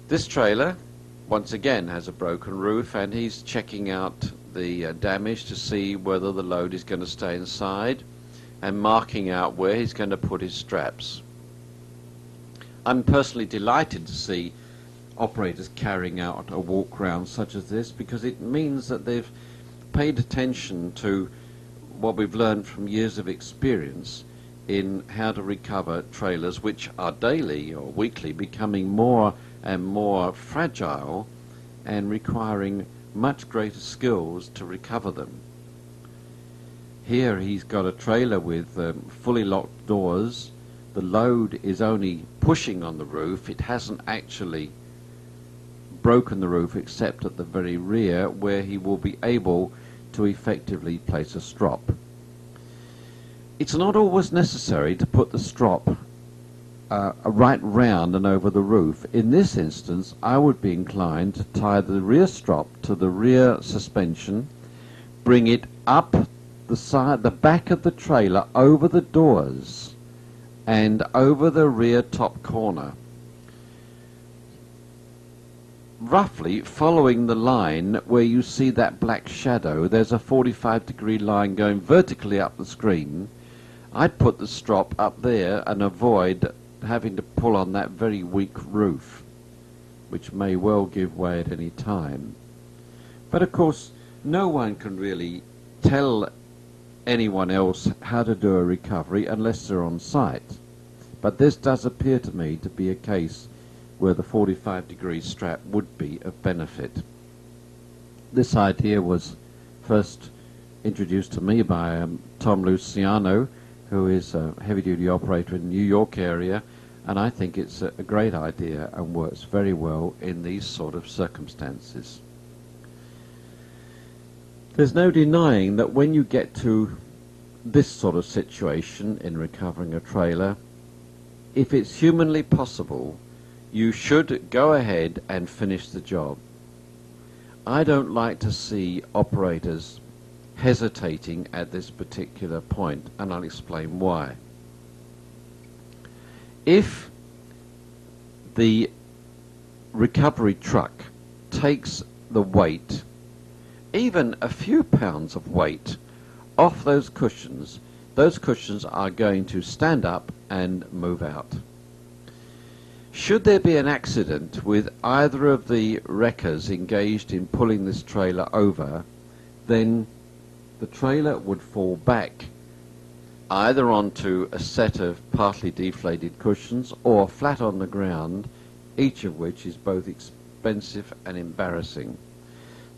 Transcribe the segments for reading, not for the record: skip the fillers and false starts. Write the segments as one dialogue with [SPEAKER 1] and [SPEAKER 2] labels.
[SPEAKER 1] This trailer once again has a broken roof, and he's checking out the damage to see whether the load is going to stay inside and marking out where he's going to put his straps. I'm personally delighted to see operators carrying out a walk round such as this, because it means that they've paid attention to what we've learned from years of experience in how to recover trailers which are daily or weekly becoming more and more fragile and requiring much greater skills to recover them. Here he's got a trailer with fully locked doors. The load is only pushing on the roof. It hasn't actually broken the roof except at the very rear, where he will be able to effectively place a strop. It's not always necessary to put the strop right round and over the roof. In this instance, I would be inclined to tie the rear strop to the rear suspension, bring it up the back of the trailer over the doors and over the rear top corner, roughly following the line where you see that black shadow. There's a 45-degree line going vertically up the screen. I'd put the strop up there and avoid having to pull on that very weak roof, which may well give way at any time. But of course, no one can really tell anyone else how to do a recovery unless they're on site. But this does appear to me to be a case where the 45-degree strap would be of benefit. This idea was first introduced to me by Tom Luciano, who is a heavy-duty operator in the New York area, and I think it's a great idea and works very well in these sort of circumstances. There's no denying that when you get to this sort of situation in recovering a trailer, if it's humanly possible, you should go ahead and finish the job. I don't like to see operators hesitating at this particular point, and I'll explain why. If the recovery truck takes the weight, even a few pounds of weight, off those cushions are going to stand up and move out. Should there be an accident with either of the wreckers engaged in pulling this trailer over, then the trailer would fall back either onto a set of partly deflated cushions or flat on the ground, each of which is both expensive and embarrassing.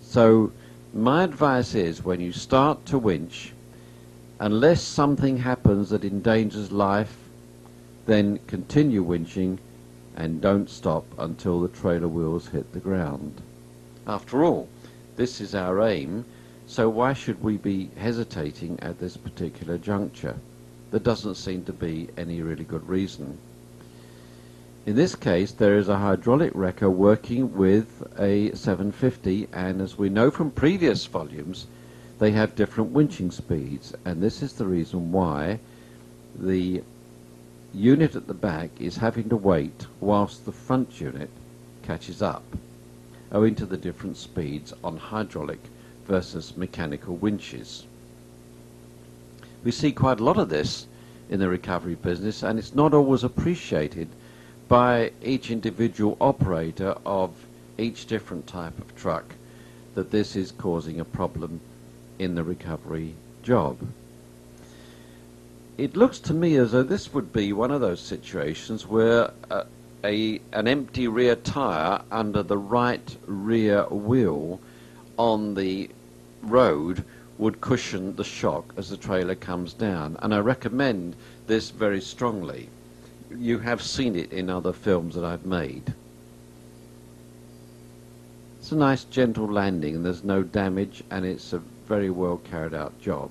[SPEAKER 1] So my advice is, when you start to winch, unless something happens that endangers life, then continue winching and don't stop until the trailer wheels hit the ground. After all, this is our aim, so why should we be hesitating at this particular juncture? There doesn't seem to be any really good reason. In this case, there is a hydraulic wrecker working with a 750, and as we know from previous volumes, they have different winching speeds, and this is the reason why the unit at the back is having to wait whilst the front unit catches up, owing to the different speeds on hydraulic versus mechanical winches. We see quite a lot of this in the recovery business, and it's not always appreciated by each individual operator of each different type of truck that this is causing a problem in the recovery job. It looks to me as though this would be one of those situations where an empty rear tire under the right rear wheel on the road would cushion the shock as the trailer comes down, and I recommend this very strongly. You have seen it in other films that I've made. It's a nice gentle landing, and there's no damage, and it's a very well carried out job.